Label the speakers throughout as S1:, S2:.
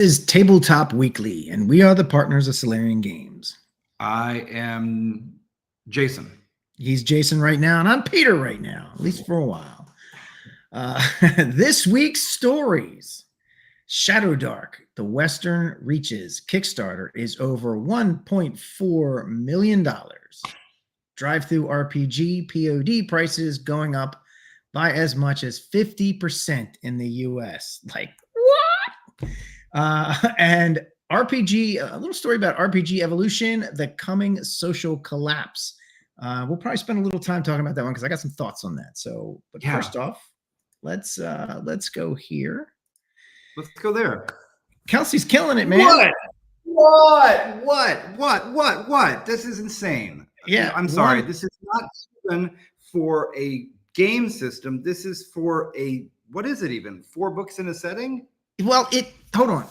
S1: Is Tabletop Weekly, and we are the partners of Solarian Games.
S2: I am Jason.
S1: He's Jason right now, and I'm Peter right now, at least for a while. This week's stories. Shadowdark, The Western Reaches Kickstarter is over $1.4 million. DriveThruRPG POD prices going up by as much as 50% in the US. Like, what? And RPG, a little story about RPG evolution, the coming social collapse. We'll probably spend a little time talking about that one because I got some thoughts on that. So, but first off, let's go here.
S2: Let's go there.
S1: Kelsey's killing it, man.
S2: What? This is insane.
S1: Yeah,
S2: I'm sorry. This is not even for a game system. This is for a, what is it even? 4 books in a setting?
S1: Well, hold on.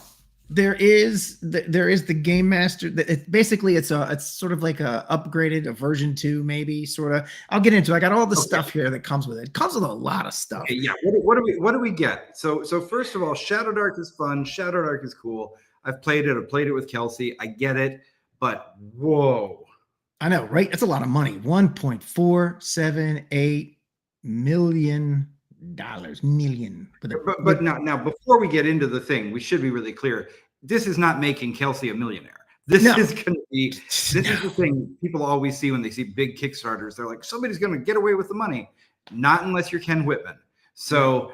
S1: There is the Game Master. Basically, it's sort of like a upgraded version 2, maybe sort of. I'll get into it. I got all the stuff here that comes with it. It comes with a lot of stuff.
S2: Okay, yeah. What do we get? So first of all, Shadowdark is fun. Shadowdark is cool. I've played it. I've played it with Kelsey. I get it, but whoa.
S1: I know, right? That's a lot of money. $1.478 million.
S2: But now before we get into the thing, we should be really clear. This is not making Kelsey a millionaire. This is going to be, this is the thing people always see when they see big Kickstarters. They're like, somebody's going to get away with the money. Not unless you're Ken Whitman. So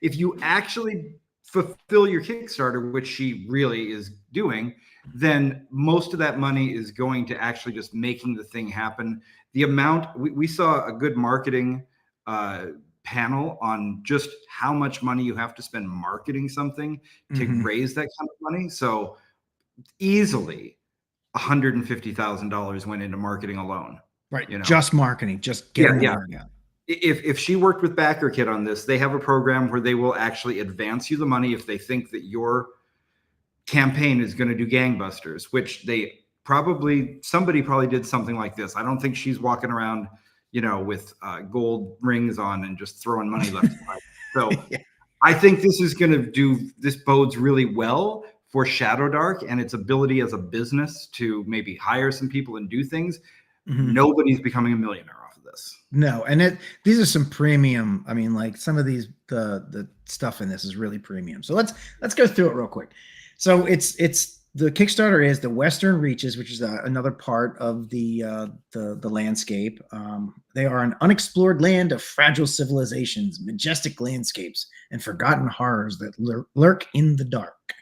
S2: if you actually fulfill your Kickstarter, which she really is doing, then most of that money is going to actually just making the thing happen. The amount, we saw a good marketing panel on just how much money you have to spend marketing something to raise that kind of money. So easily $150,000 went into marketing alone.
S1: Right. You know? Just marketing, just getting the word out.
S2: If she worked with BackerKit on this, they have a program where they will actually advance you the money if they think that your campaign is going to do gangbusters, which somebody probably did something like this. I don't think she's walking around with gold rings on and just throwing money left and right. So I think this bodes really well for Shadowdark and its ability as a business to maybe hire some people and do things. Nobody's becoming a millionaire off of this.
S1: No, and these are some premium. I mean, like some of these, the stuff in this is really premium. So let's go through it real quick. So it's the Kickstarter is The Western Reaches, which is another part of the landscape. They are an unexplored land of fragile civilizations, majestic landscapes, and forgotten horrors that lurk in the dark.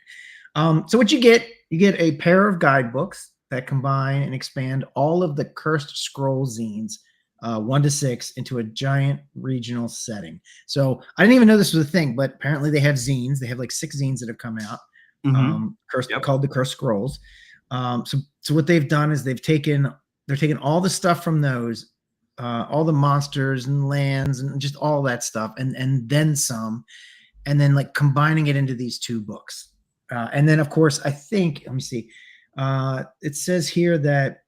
S1: So what you get a pair of guidebooks that combine and expand all of the Cursed Scroll zines, 1 to 6, into a giant regional setting. So I didn't even know this was a thing, but apparently they have zines. They have like 6 zines that have come out. Called the Cursed Scrolls. So what they've done is they're taking all the stuff from those, all the monsters and lands and just all that stuff, and then some, and then like combining it into these 2 books. And then of course, I think, let me see, it says here that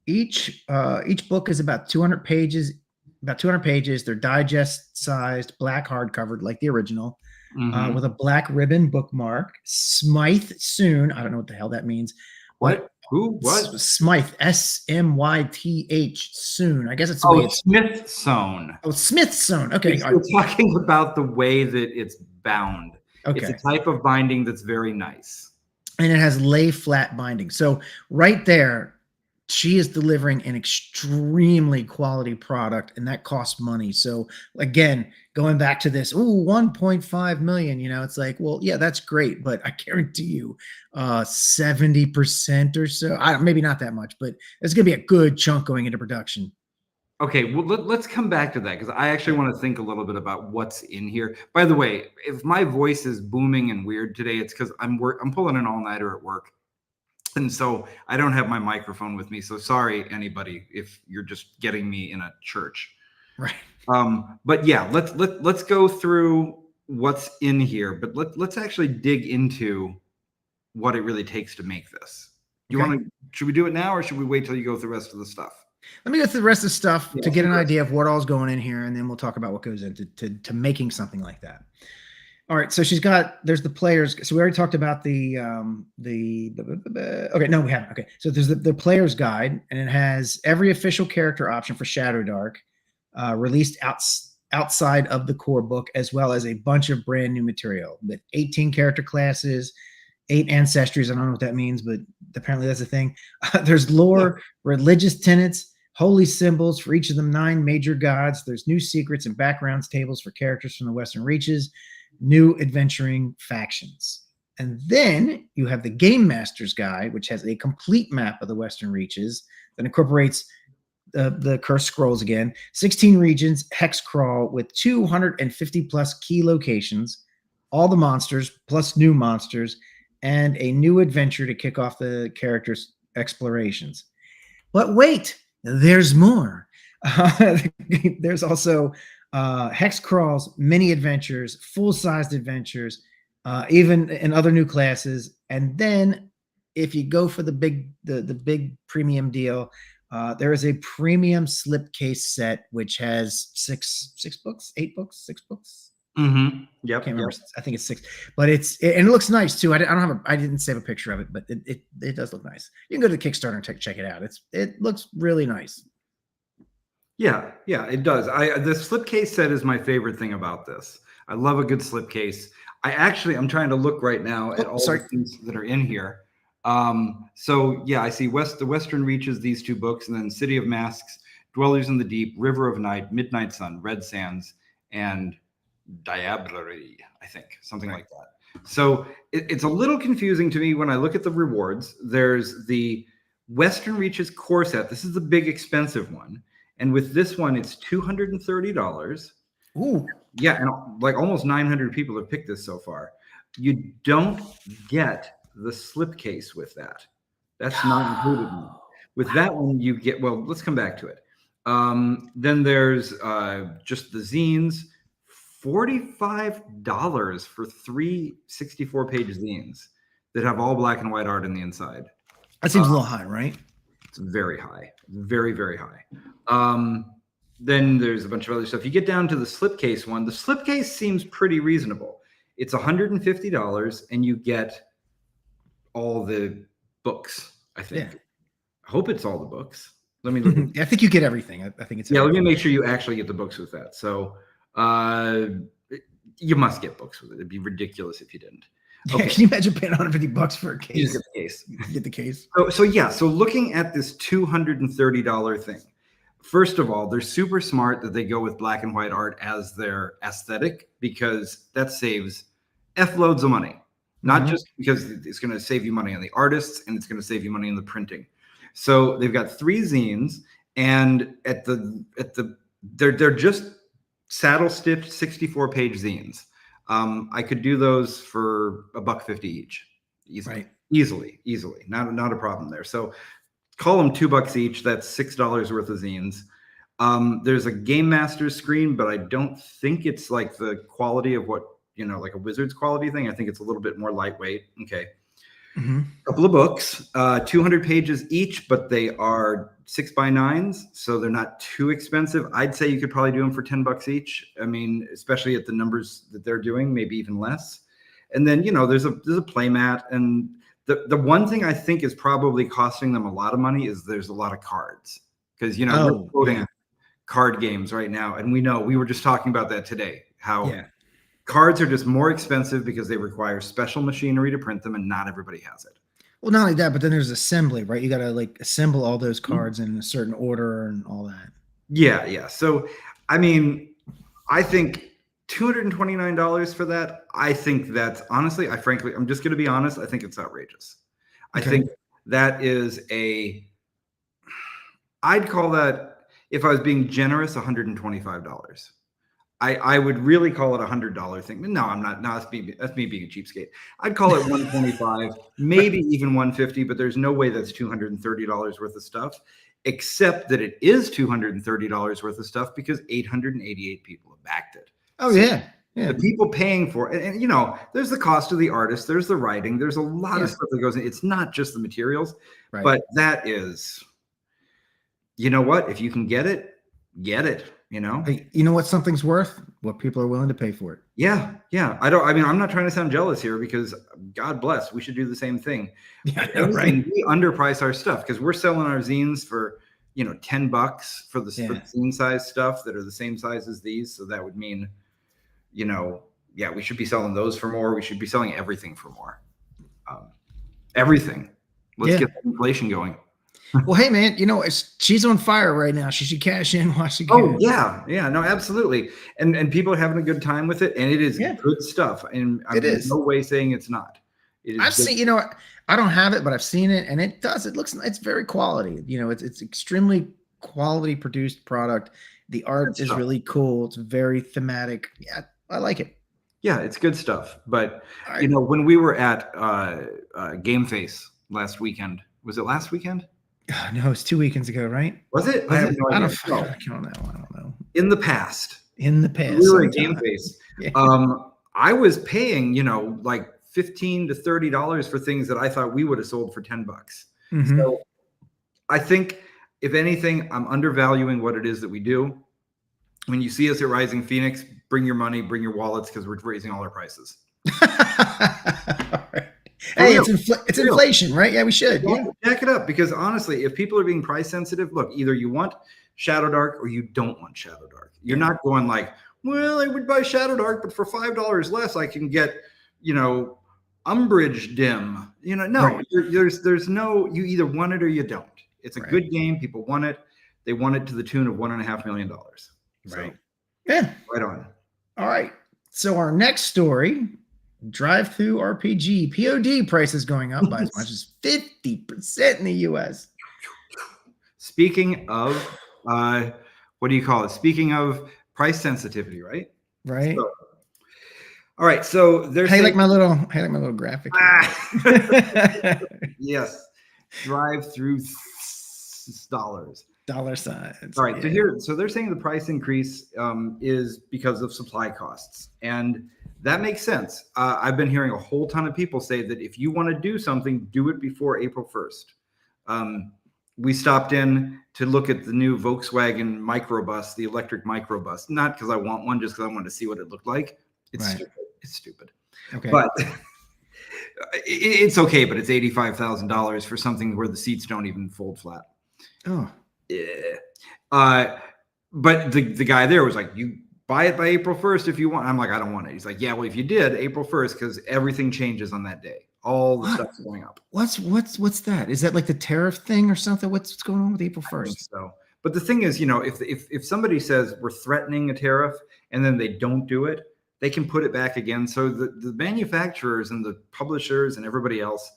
S1: each book is about 200 pages. They're digest-sized, black hardcover, like the original. With a black ribbon bookmark. Smythe soon. I don't know what the hell that means.
S2: What? Who? What?
S1: Smythe. SMYTH soon. I guess it's
S2: Smith sewn.
S1: Oh, Smith sewn. Okay.
S2: We're talking about the way that it's bound.
S1: Okay.
S2: It's a type of binding that's very nice.
S1: And it has lay flat binding. So right there, she is delivering an extremely quality product, and that costs money. So again, going back to this, 1.5 million, it's like, well, yeah, that's great, but I guarantee you 70% or so, maybe not that much, but it's going to be a good chunk going into production.
S2: Okay, well, let's come back to that because I actually want to think a little bit about what's in here. By the way, if my voice is booming and weird today, it's because I'm pulling an all-nighter at work. And so I don't have my microphone with me. So sorry, anybody, if you're just getting me in a church.
S1: Right.
S2: But yeah, let's go through what's in here. But let's actually dig into what it really takes to make this. Should we do it now, or should we wait till you go through the rest of the stuff?
S1: Let me go through the rest of the stuff to get an idea of what all's going in here, and then we'll talk about what goes into making something like that. All right, so there's the players. So we already talked about okay, no, we haven't. Okay, so there's the player's guide, and it has every official character option for Shadowdark, released outside of the core book, as well as a bunch of brand new material with 18 character classes, 8 ancestries. I don't know what that means, but apparently that's a thing. There's lore, religious tenets, holy symbols for each of the 9 major gods. There's new secrets and backgrounds tables for characters from the Western Reaches, new adventuring factions. And then you have the Game Master's Guide, which has a complete map of the Western Reaches that incorporates the Cursed Scrolls again, 16 regions, hex crawl with 250 plus key locations, all the monsters plus new monsters, and a new adventure to kick off the characters' explorations. But wait, there's more. There's also hex crawls, mini adventures, full-sized adventures, even in other new classes. And then if you go for the big premium deal, there is a premium slipcase set which has six books, 8 books, 6 books.
S2: Mm-hmm. Yep.
S1: I can't remember. I think it's 6, but and it looks nice too. I didn't save a picture of it, but it does look nice. You can go to the Kickstarter and check it out. It looks really nice.
S2: Yeah, it does. The slipcase set is my favorite thing about this. I love a good slipcase. I'm trying to look right now at all the things that are in here. So yeah, I see the Western Reaches, these 2 books, and then City of Masks, Dwellers in the Deep, River of Night, Midnight Sun, Red Sands, and Diablerie, I think, something like that. So it's a little confusing to me when I look at the rewards. There's the Western Reaches core set. This is the big expensive one. And with this one, it's $230.
S1: Ooh.
S2: Yeah, and like almost 900 people have picked this so far. You don't get the slipcase with that. That's not included in it. With that one, you get, well, let's come back to it. Then there's just the zines, $45 for 3 64-page zines that have all black and white art in the inside.
S1: That seems a little high, right?
S2: It's very high, very, very high. Then there's a bunch of other stuff. You get down to the slipcase one. The slipcase seems pretty reasonable. It's $150, and you get all the books, I think. Yeah. I hope it's all the books. Let me look.
S1: I think you get everything. I think it's
S2: everything. Let me make sure you actually get the books with that. So you must get books with it. It'd be ridiculous if you didn't.
S1: Okay. Yeah, can you imagine paying $150 for a case?
S2: You just get the case.
S1: Get the case.
S2: So looking at this $230 thing, first of all, they're super smart that they go with black and white art as their aesthetic, because that saves F loads of money. Not just because it's going to save you money on the artists, and it's going to save you money on the printing. So they've got 3 zines, and they're just saddle stitched 64-page zines. I could do those for $1.50 each, easily. Right. Easily, not a problem there. So call them $2 each. That's $6 worth of zines. There's a Game Master's screen, but I don't think it's like the quality of what, like a Wizard's quality thing. I think it's a little bit more lightweight. Okay. Couple of books, 200 pages each, but they are 6x9s, so they're not too expensive. I'd say you could probably do them for $10 each. I mean, especially at the numbers that they're doing, maybe even less. And then, there's a play mat, and the one thing I think is probably costing them a lot of money is there's a lot of cards, because we're quoting card games right now, and we were just talking about that today, how cards are just more expensive because they require special machinery to print them, and not everybody has it.
S1: Well, not only that, but then there's assembly, right? You got to assemble all those cards in a certain order and all that. Yeah.
S2: So, I mean, I think $229 for that. I think that's honestly, I'm just going to be honest. I think it's outrageous. Okay. I think that is I'd call that, if I was being generous, $125. I would really call it $100 thing. No, I'm not. No, that's me being a cheapskate. I'd call it $125, maybe even $150, but there's no way that's $230 worth of stuff, except that it is $230 worth of stuff because 888 people have backed it.
S1: Oh, so yeah.
S2: The people paying for it, and there's the cost of the artist, there's the writing, there's a lot of stuff that goes in. It's not just the materials, but that is, what? If you can get it, get it. you know?
S1: Hey, you know what something's worth? What people are willing to pay for it.
S2: Yeah. I mean, I'm not trying to sound jealous here because God bless, we should do the same thing.
S1: Yeah,
S2: If anything, we underprice our stuff because we're selling our zines for, $10 for the zine size stuff that are the same size as these. So that would mean, we should be selling those for more. We should be selling everything for more. Everything. Let's get the inflation going.
S1: Well, hey man, she's on fire right now. She should cash in while she can.
S2: Oh yeah, no, absolutely. And people are having a good time with it, and it is good stuff. And I'm in no way saying it's not.
S1: I've seen, I don't have it, but I've seen it, and it's very quality. It's extremely quality produced product. The art is really cool. It's very thematic. Yeah, I like it.
S2: Yeah, it's good stuff. But when we were at Game Face last weekend, was it last weekend?
S1: No, it's 2 weekends ago, right?
S2: Was it?
S1: I don't know.
S2: In the past,
S1: we
S2: were at Game Face. I was paying, like $15 to $30 for things that I thought we would have sold for $10.
S1: Mm-hmm.
S2: So I think, if anything, I'm undervaluing what it is that we do. When you see us at Rising Phoenix, bring your money, bring your wallets, because we're raising all our prices.
S1: All right. Hey, it's inflation, right? Yeah, we should. Yeah.
S2: Jack it up, because honestly, if people are being price sensitive, look, either you want Shadowdark or you don't want Shadowdark. You're not going like, well, I would buy Shadowdark, but for $5 less, I can get, Umbrage Dim. No, right. There's no, you either want it or you don't. It's a good game. People want it. They want it to the tune of $1.5 million.
S1: Right. Yeah.
S2: Right on.
S1: All right. So our next story, DriveThruRPG POD prices going up by as much as 50% in the US.
S2: Speaking of, what do you call it? Speaking of price sensitivity, right?
S1: Right.
S2: So, all right. So there's
S1: like my little graphic.
S2: Yes. Drive-through dollars.
S1: Dollar signs.
S2: All right. So they're saying the price increase is because of supply costs. And that makes sense. I've been hearing a whole ton of people say that if you want to do something, do it before April 1st. We stopped in to look at the new Volkswagen microbus, the electric microbus, not because I want one, just because I wanted to see what it looked like. It's stupid. It's stupid. Okay. But it's okay, but it's $85,000 for something where the seats don't even fold flat.
S1: Oh.
S2: Yeah. But the guy there was like, you buy it by April 1st if you want. I'm like, I don't want it. He's like, yeah, well, if you did, April 1st, because everything changes on that day. All the stuff's going up.
S1: What's that? Is that like the tariff thing or something? What's going on with April 1st?
S2: So, but the thing is, if somebody says we're threatening a tariff and then they don't do it, they can put it back again. So the manufacturers and the publishers and everybody else,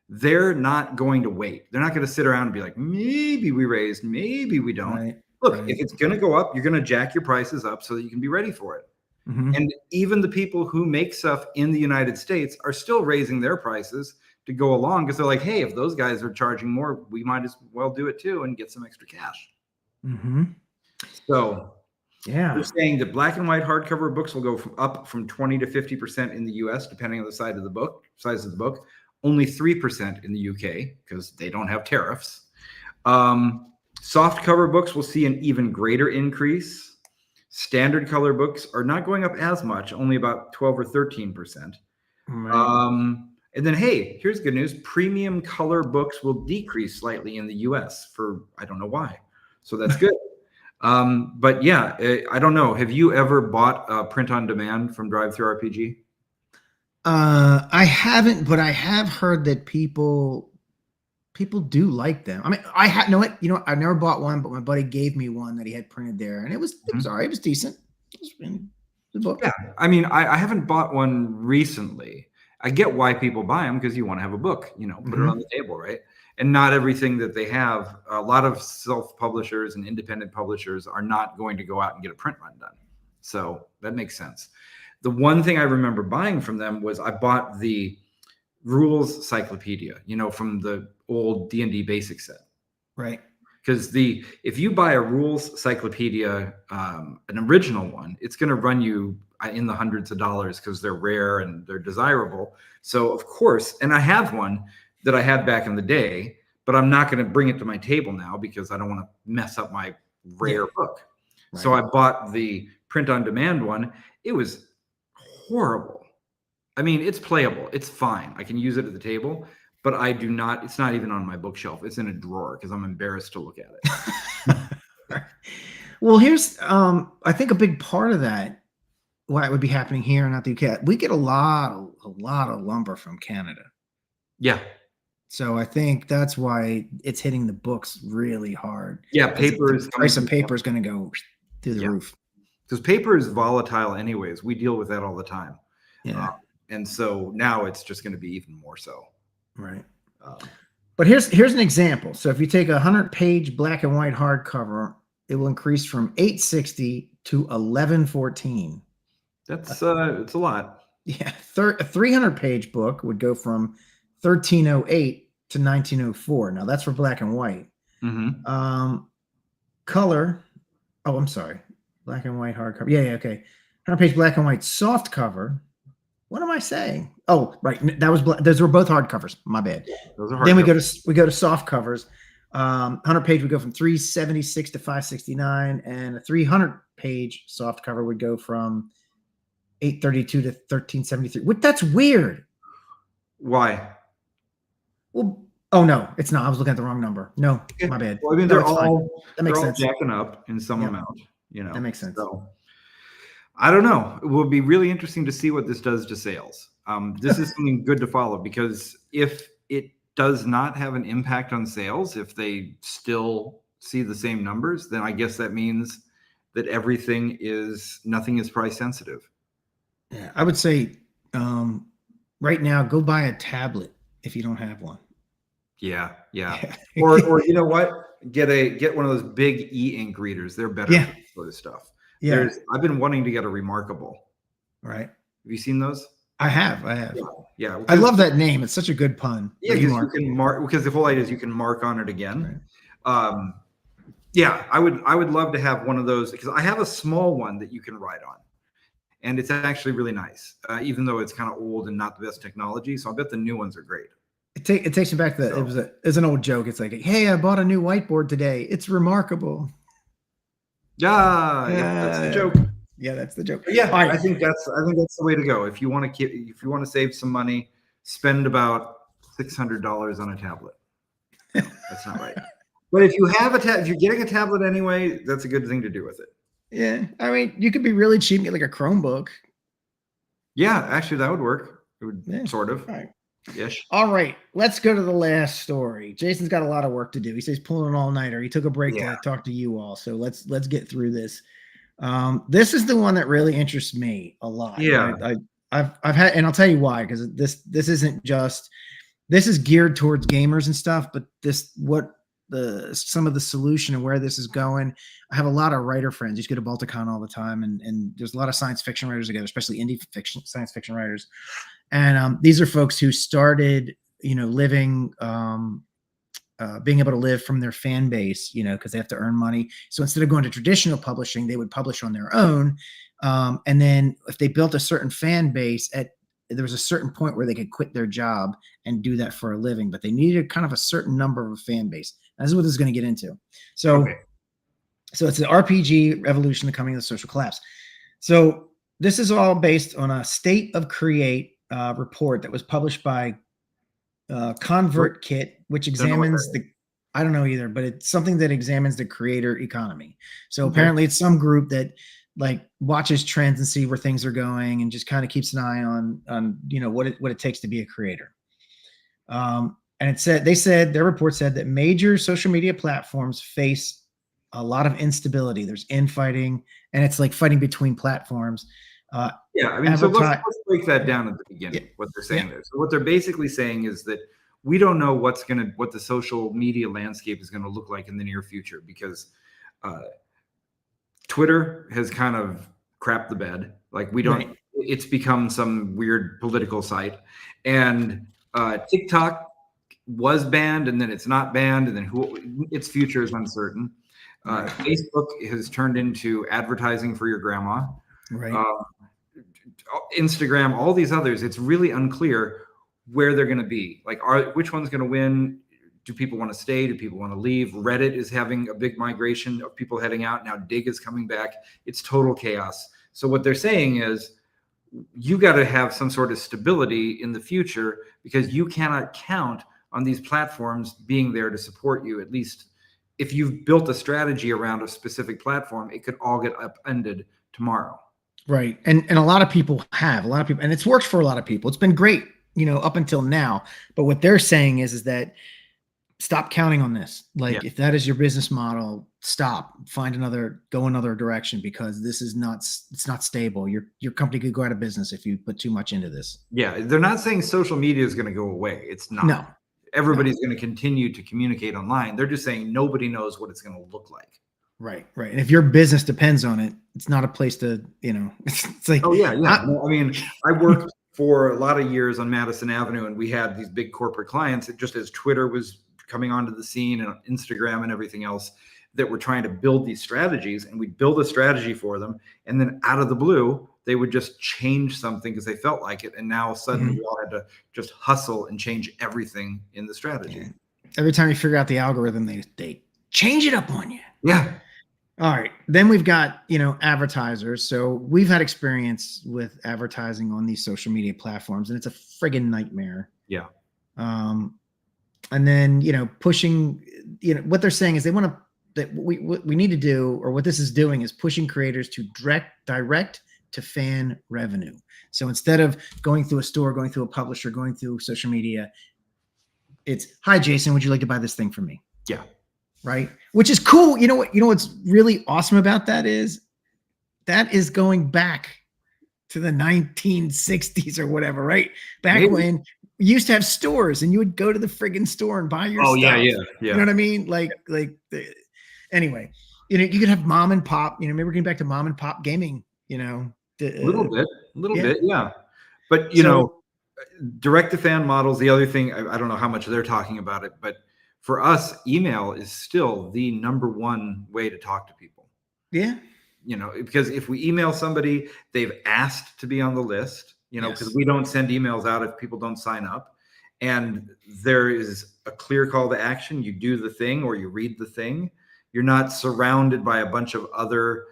S2: they're not going to wait. They're not going to sit around and be like, maybe we raised, maybe we don't. Right. Look, if it's going to go up, you're going to jack your prices up so that you can be ready for it. Mm-hmm. And even the people who make stuff in the United States are still raising their prices to go along, because they're like, hey, if those guys are charging more, we might as well do it too and get some extra cash.
S1: Mm-hmm.
S2: So they're saying that black and white hardcover books will go up from 20 to 50% in the US, depending on the size of the book. Only 3% in the UK because they don't have tariffs. Soft cover books will see an even greater increase. Standard color books are not going up as much, only about 12 or 13%. Right. And then, hey, here's good news. Premium color books will decrease slightly in the US for, I don't know why. So that's good. But yeah, I don't know. Have you ever bought print on demand from DriveThruRPG?
S1: I haven't, but I have heard that people do like them. I mean, I never bought one, but my buddy gave me one that he had printed there, and it was all right. It was decent. It was in the book.
S2: Yeah, I mean, I haven't bought one recently. I get why people buy them, because you want to have a book, put it on the table, right? And not everything that they have, a lot of self-publishers and independent publishers are not going to go out and get a print run done. So that makes sense. The one thing I remember buying from them was I bought the rules cyclopedia, from the old D&D basic set.
S1: Right.
S2: Because if you buy a rules cyclopedia, an original one, it's going to run you in the hundreds of dollars because they're rare and they're desirable. So of course, and I have one that I had back in the day, but I'm not going to bring it to my table now because I don't want to mess up my rare book. So I bought the print on demand one. It was horrible. I mean, it's playable. It's fine. I can use it at the table, but I do not, it's not even on my bookshelf. It's in a drawer because I'm embarrassed to look at it.
S1: Well, here's, I think a big part of that, why it would be happening here and not the UK. We get a lot of lumber from Canada.
S2: Yeah.
S1: So I think that's why it's hitting the books really hard.
S2: Yeah, paper is
S1: the price of paper is going to go through the roof.
S2: Because paper is volatile anyways. We deal with that all the time.
S1: Yeah.
S2: And so now it's just going to be even more so.
S1: Right. But here's an example. So if you take a 100-page black and white hardcover, it will increase from $860 to $1114.
S2: That's it's a lot.
S1: Yeah. A 300-page book would go from $1308 to $1904. Now that's for black and white.
S2: Mm-hmm.
S1: Color. Oh, I'm sorry. Black and white hardcover. Yeah. Okay. 100-page black and white soft cover. What am I saying? Oh, right. That was those were both hardcovers. My bad.
S2: Those are hard
S1: then
S2: covers.
S1: we go to soft covers. 100-page would go from $376 to $569, and a 300-page soft cover would go from $832 to $1373. That's weird.
S2: Why?
S1: Well, oh no, it's not. I was looking at the wrong number. No, my bad.
S2: Well, I mean,
S1: No,
S2: they're all jacking up in some
S1: Yeah.
S2: amount. You know,
S1: That makes sense.
S2: So I don't know. It will be really interesting to see what this does to sales. This is something good to follow, because if it does not have an impact on sales, if they still see the same numbers, then I guess that means that nothing is price sensitive.
S1: Yeah, I would say right now, go buy a tablet if you don't have one.
S2: Yeah. or you know what? Get one of those big e-ink readers. They're better for this sort of stuff.
S1: Yeah.
S2: I've been wanting to get a Remarkable.
S1: Right.
S2: Have you seen those?
S1: I have.
S2: Yeah.
S1: I love that name. It's such a good pun.
S2: Yeah, because you can mark, because the whole idea is you can mark on it again.
S1: Right.
S2: Yeah, I would love to have one of those, because I have a small one that you can write on. And it's actually really nice, even though it's kind of old and not the best technology. So I bet the new ones are great.
S1: It takes me back to it was an old joke. It's like, hey, I bought a new whiteboard today. It's remarkable.
S2: Yeah, that's the joke.
S1: Yeah, that's the joke.
S2: But yeah, right. I think that's the way to go. If you want to save some money, spend about $600 on a tablet. No, that's not right. But if you have if you're getting a tablet anyway, that's a good thing to do with it.
S1: Yeah, I mean, you could be really cheap and get like a Chromebook.
S2: Yeah, actually, that would work. It would sort of.
S1: All right.
S2: Ish.
S1: All right, let's go to the last story. Jason's got a lot of work to do. He says pulling an all-nighter. He took a break to talk to you all. So let's get through this. This is the one that really interests me a lot.
S2: Yeah.
S1: I've had, and I'll tell you why, because this is geared towards gamers and stuff, but some of the solution and where this is going. I have a lot of writer friends. I used to go to Balticon all the time, and there's a lot of science fiction writers together, especially indie fiction, science fiction writers. And these are folks who started, living, being able to live from their fan base, because they have to earn money. So instead of going to traditional publishing, they would publish on their own. And then if they built a certain fan base, there was a certain point where they could quit their job and do that for a living, but they needed kind of a certain number of a fan base. This is what this is going to get into. So it's the RPG Revolution, the Coming of the Social Collapse. So this is all based on a State of Create report that was published by ConvertKit, which examines I don't know either, but it's something that examines the creator economy. So apparently it's some group that watches trends and see where things are going and just kind of keeps an eye on what it takes to be a creator. And their report said that major social media platforms face a lot of instability. There's infighting, and it's like fighting between platforms.
S2: I mean, so let's break that down at the beginning, what they're saying there. So what they're basically saying is that we don't know what the social media landscape is going to look like in the near future, because Twitter has kind of crapped the bed. Like it's become some weird political site, and TikTok was banned, and then it's not banned, and then its future is uncertain. Facebook has turned into advertising for your grandma.
S1: Right.
S2: Instagram, all these others, it's really unclear where they're going to be. Like, which one's going to win? do people want to stay? Do people want to leave? Reddit is having a big migration of people heading out. Now Dig is coming back. It's total chaos. So what they're saying is you got to have some sort of stability in the future, because you cannot count on these platforms being there to support you. At least if you've built a strategy around a specific platform, it could all get upended tomorrow.
S1: Right. And a lot of people and it's worked for a lot of people. It's been great, up until now. But what they're saying is that stop counting on this. Like, if that is your business model, stop, go another direction, because this is it's not stable. Your company could go out of business if you put too much into this.
S2: Yeah. They're not saying social media is going to go away. It's not.
S1: No.
S2: Everybody's going to continue to communicate online. They're just saying nobody knows what it's going to look like.
S1: Right. And if your business depends on it, it's not a place to, it's like,
S2: oh yeah. I mean, I worked for a lot of years on Madison Avenue, and we had these big corporate clients, just as Twitter was coming onto the scene and Instagram and everything else, that were trying to build these strategies, and we'd build a strategy for them. And then out of the blue, they would just change something because they felt like it. And now suddenly we all had to just hustle and change everything in the strategy.
S1: Yeah. Every time you figure out the algorithm, they change it up on you.
S2: Yeah.
S1: All right. Then we've got, advertisers. So we've had experience with advertising on these social media platforms, and it's a friggin' nightmare.
S2: Yeah.
S1: And then, pushing, what they're saying is they want to, that what we need to do, or what this is doing, is pushing creators to direct to fan revenue. So instead of going through a store, going through a publisher, going through social media, it's, hi, Jason, would you like to buy this thing from me?
S2: Yeah.
S1: Right. Which is cool. You know what's really awesome about that is going back to the 1960s or whatever, right? Back when we used to have stores, and you would go to the friggin' store and buy your stuff.
S2: Yeah.
S1: You know what I mean? Anyway, you could have mom and pop, maybe we're getting back to mom and pop gaming, a
S2: little bit. Yeah. But, direct to fan models, the other thing, I don't know how much they're talking about it, but for us, email is still the number one way to talk to people.
S1: Yeah.
S2: Because if we email somebody, they've asked to be on the list, because we don't send emails out if people don't sign up. And there is a clear call to action. You do the thing, or you read the thing. You're not surrounded by a bunch of other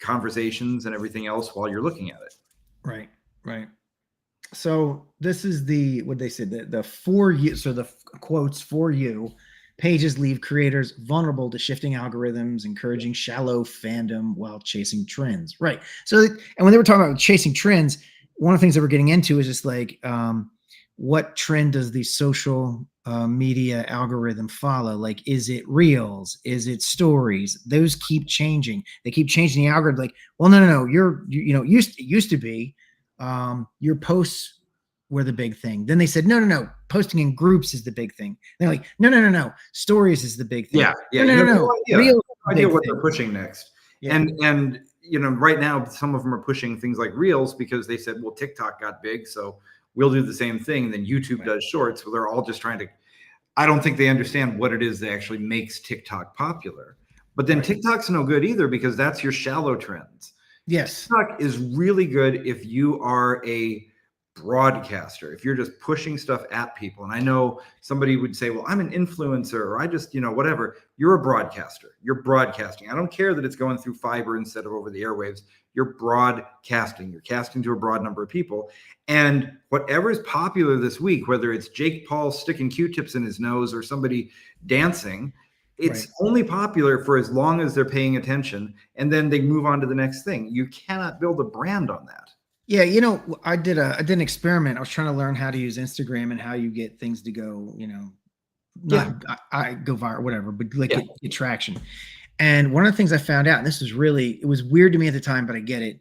S2: conversations and everything else while you're looking at it.
S1: Right. So this is what they said, the for you. So the quotes, for you pages leave creators vulnerable to shifting algorithms, encouraging shallow fandom while chasing trends. Right. So, and when they were talking about chasing trends, one of the things that we're getting into is just like, what trend does the social media algorithm follow? Like, is it reels? Is it stories? Those keep changing. They keep changing the algorithm. Like, well, no. It used to be, your posts were the big thing. Then they said, no. Posting in groups is the big thing. They're like, no. Stories is the big thing.
S2: Yeah.
S1: No.
S2: Reels idea what they're pushing next.
S1: Yeah.
S2: And right now, some of them are pushing things like reels because they said, well, TikTok got big, so we'll do the same thing. And then YouTube does shorts. Well, they're all just trying to, I don't think they understand what it is that actually makes TikTok popular. But then TikTok's no good either, because that's your shallow trends.
S1: Yes.
S2: TikTok is really good if you are a broadcaster, if you're just pushing stuff at people. And I know somebody would say, well, I'm an influencer, or I just, whatever. You're a broadcaster. You're broadcasting. I don't care that it's going through fiber instead of over the airwaves. You're broadcasting. You're casting to a broad number of people. And whatever is popular this week, whether it's Jake Paul sticking Q-tips in his nose or somebody dancing, it's only popular for as long as they're paying attention, and then they move on to the next thing. You cannot build a brand on that.
S1: Yeah, I did an experiment. I was trying to learn how to use Instagram and how you get things to go, I go viral, whatever, but get traction. And one of the things I found out, and it was weird to me at the time, but I get it.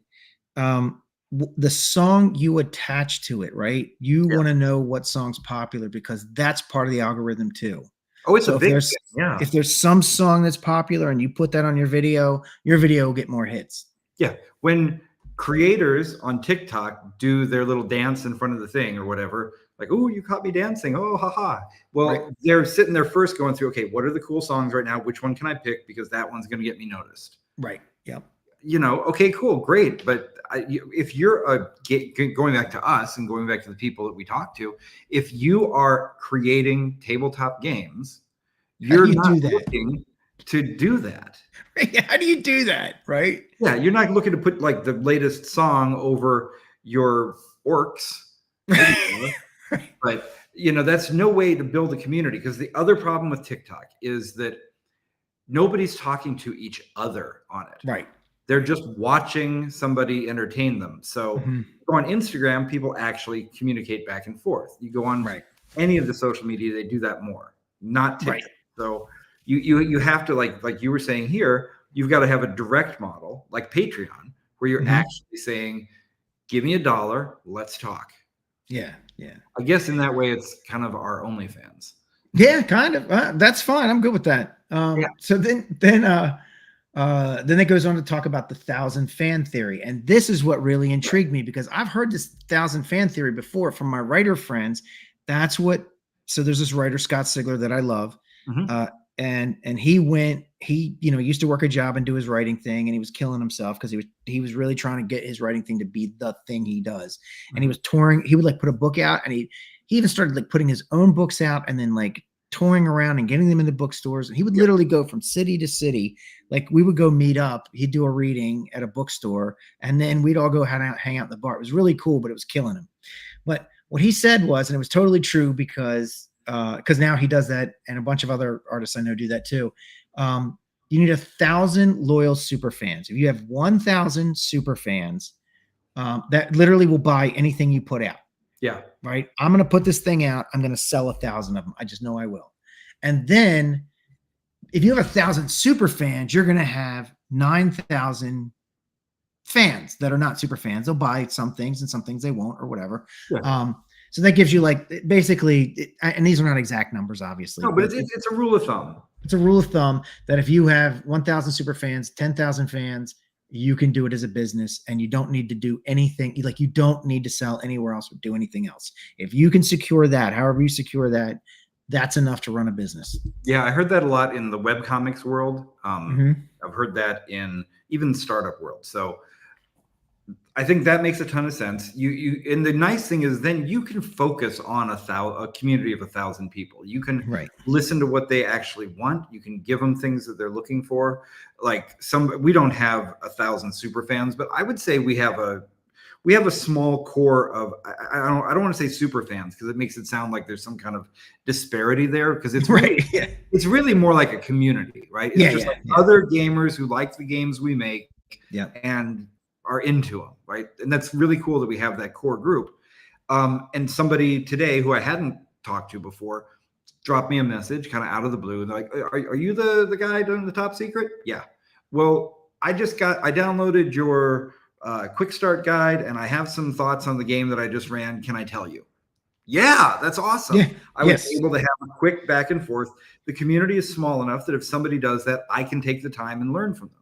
S1: The song you attach to it, right? You want to know what song's popular, because that's part of the algorithm too.
S2: Oh, it's a big thing. Yeah.
S1: If there's some song that's popular and you put that on your video will get more hits.
S2: Yeah. When creators on TikTok do their little dance in front of the thing or whatever, like, oh, you caught me dancing. Oh, haha. Well, they're sitting there first going through, okay, what are the cool songs right now? Which one can I pick? Because that one's going to get me noticed.
S1: Right. Yep.
S2: okay, cool, great. But if you're going back to us and going back to the people that we talk to, if you are creating tabletop games, you're not looking to do that.
S1: How do you do that? Right.
S2: Yeah. You're not looking to put like the latest song over your orcs. But that's no way to build a community, because the other problem with TikTok is that nobody's talking to each other on it.
S1: Right.
S2: They're just watching somebody entertain them. So on Instagram, people actually communicate back and forth. You go on any of the social media, they do that more, not TikTok. Right. So you have to, like you were saying here, you've got to have a direct model like Patreon, where you're actually saying, give me $1, let's talk.
S1: Yeah. Yeah.
S2: I guess in that way, it's kind of our OnlyFans.
S1: Yeah, kind of. That's fine. I'm good with that. So then it goes on to talk about the 1,000 fan theory. And this is what really intrigued me, because I've heard this 1,000 fan theory before from my writer friends. So there's this writer, Scott Sigler, that I love. And he used to work a job and do his writing thing, and he was killing himself because he was really trying to get his writing thing to be the thing he does. And he was touring. He would like put a book out, and he even started like putting his own books out and then like touring around and getting them in the bookstores. And he would literally go from city to city. Like we would go meet up. He'd do a reading at a bookstore, and then we'd all go hang out in the bar. It was really cool, but it was killing him. But what he said was, and it was totally true, because now he does that, and a bunch of other artists I know do that too. You need 1,000 loyal super fans. If you have 1,000 super fans, that literally will buy anything you put out.
S2: Yeah.
S1: Right. I'm going to put this thing out. I'm going to sell 1,000 of them. I just know I will. And then if you have 1,000 super fans, you're going to have 9,000 fans that are not super fans. They'll buy some things and some things they won't, or whatever. Yeah. So that gives you basically, and these are not exact numbers, obviously.
S2: No, but it's a rule of thumb.
S1: It's a rule of thumb that if you have 1,000 super fans, 10,000 fans, you can do it as a business, and you don't need to do anything. Like, you don't need to sell anywhere else or do anything else. If you can secure that, however you secure that, that's enough to run a business.
S2: Yeah, I heard that a lot in the webcomics world. I've heard that in even the startup world. So I think that makes a ton of sense. And the nice thing is, then you can focus on a community of 1,000 people. You can listen to what they actually want. You can give them things that they're looking for. Like we don't have 1,000 super fans, but I would say we have a small core of, I don't want to say super fans, because it makes it sound like there's some kind of disparity there, because it's really, it's really more like a community, right? It's other gamers who like the games we make and are into them, right? And that's really cool that we have that core group. And somebody today who I hadn't talked to before dropped me a message kind of out of the blue, and they're like, are you the guy doing the top secret? Yeah. Well, I downloaded your quick start guide, and I have some thoughts on the game that I just ran. Can I tell you? Yeah, that's awesome. Yeah. I was able to have a quick back and forth. The community is small enough that if somebody does that, I can take the time and learn from them.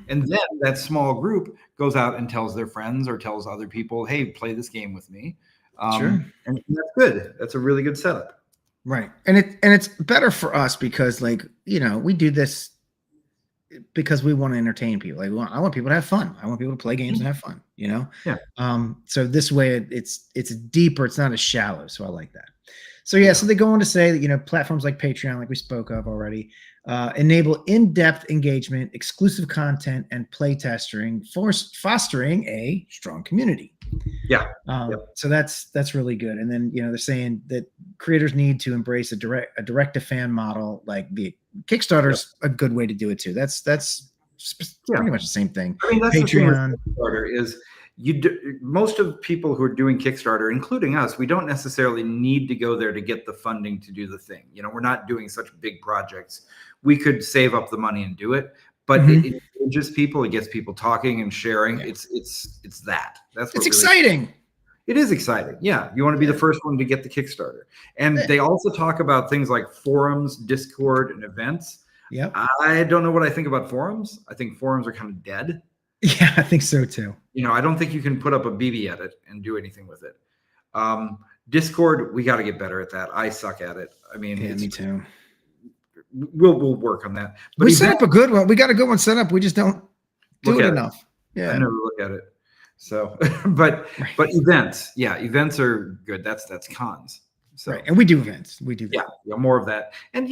S2: And then that small group goes out and tells their friends or tells other people, hey, play this game with me. And that's good. That's a really good setup.
S1: Right. And it's better for us because, like, we do this because we want to entertain people. Like, I want people to have fun. I want people to play games and have fun, Yeah. So this way it's deeper. It's not as shallow. So I like that. So so they go on to say that, platforms like Patreon, like we spoke of already, enable in-depth engagement, exclusive content, and play testing, fostering a strong community.
S2: Yeah.
S1: So that's really good. And then, they're saying that creators need to embrace a direct to fan model. Like the Kickstarter's a good way to do it too. That's pretty much the same thing.
S2: I mean, that's Patreon. The thing with Kickstarter is most of people who are doing Kickstarter, including us, we don't necessarily need to go there to get the funding to do the thing. We're not doing such big projects. We could save up the money and do it, but it engages people. It gets people talking and sharing. Yeah. It's that. That's what
S1: exciting.
S2: It is exciting. Yeah. You want to be the first one to get the Kickstarter. And they also talk about things like forums, Discord, and events.
S1: Yeah.
S2: I don't know what I think about forums. I think forums are kind of dead.
S1: Yeah, I think so too.
S2: I don't think you can put up a BB at it and do anything with it. Discord, we got to get better at that. I suck at it. I mean,
S1: me too.
S2: We'll work on that. But
S1: we set up a good one. We got a good one set up. We just don't Do
S2: look
S1: it
S2: at
S1: enough.
S2: it.
S1: Yeah.
S2: I never look at it. So, but events, events are good. That's cons. So,
S1: right. And we do events. We do that.
S2: Yeah, more of that. And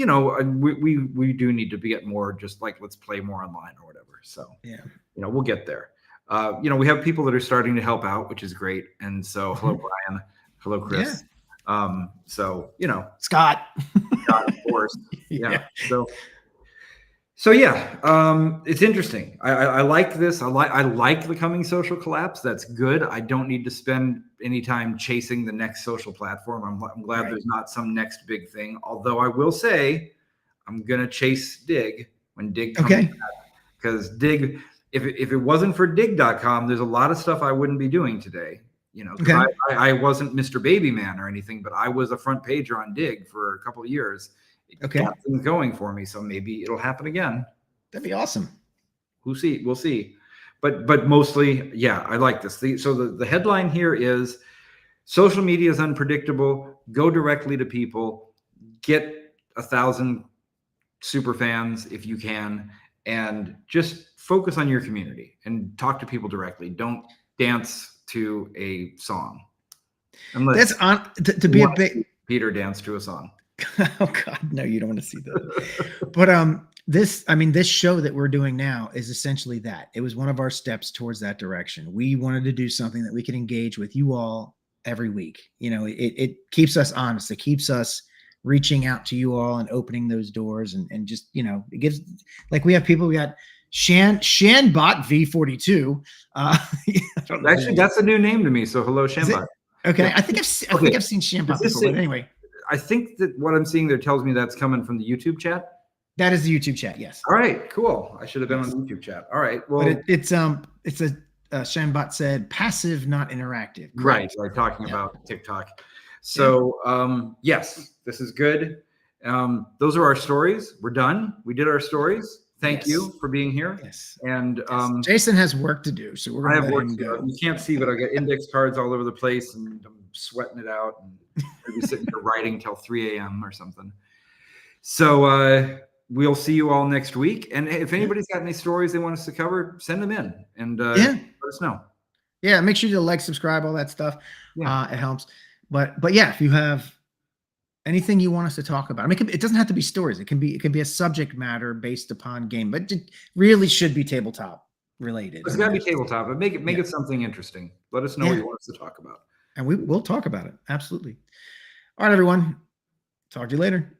S2: we do need to get more, just like let's play more online or whatever. So
S1: yeah,
S2: we'll get there. We have people that are starting to help out, which is great. And so hello, Brian. Hello, Chris. So
S1: Scott.
S2: Scott, of course. Yeah. So yeah, it's interesting. I like this. I like the coming social collapse. That's good. I don't need to spend any time chasing the next social platform. I'm glad there's not some next big thing. Although I will say, I'm gonna chase Dig when Dig comes back, because Dig. If it wasn't for Dig.com, there's a lot of stuff I wouldn't be doing today. Because I wasn't Mr. Baby Man or anything, but I was a front pager on Dig for a couple of years. It got things going for me, so maybe it'll happen again.
S1: That'd be awesome.
S2: We'll see. But mostly, I like this. So the headline here is: social media is unpredictable. Go directly to people. Get 1,000 super fans if you can, and just focus on your community and talk to people directly. Don't dance to a song. Unless
S1: that's on to be a big
S2: Peter dance to a song.
S1: Oh God, no, you don't want to see that. But this show that we're doing now is essentially that. It was one of our steps towards that direction. We wanted to do something that we could engage with you all every week. It keeps us honest. It keeps us reaching out to you all and opening those doors, and just it gives, like, we have people. We got Shanbot V42.
S2: Actually, that's a new name to me. So hello, Shanbot.
S1: Okay, I think I've seen Shanbot before. But anyway,
S2: I think that what I'm seeing there tells me that's coming from the YouTube chat.
S1: That is the YouTube chat. Yes.
S2: All right, cool. I should have been on the YouTube chat. All right. Well,
S1: but it's a Shanbot said passive, not interactive.
S2: Right. Talking about TikTok. So yes, this is good. Those are our stories. We're done. We did our stories. Thank you for being here.
S1: Yes.
S2: And
S1: Jason has work to do, so we're going to let him go.
S2: You can't see, but I got index cards all over the place, and I'm sweating it out, and maybe sitting here writing till 3 a.m. or something. So we'll see you all next week. And if anybody's got any stories they want us to cover, send them in and let us know.
S1: Yeah, make sure you like, subscribe, all that stuff. It helps. But yeah, if you have anything you want us to talk about, I mean, it doesn't have to be stories. It can be a subject matter based upon game, but it really should be tabletop related.
S2: It's got to be tabletop, but make it something interesting. Let us know what you want us to talk about,
S1: and we'll talk about it. Absolutely. All right, everyone. Talk to you later.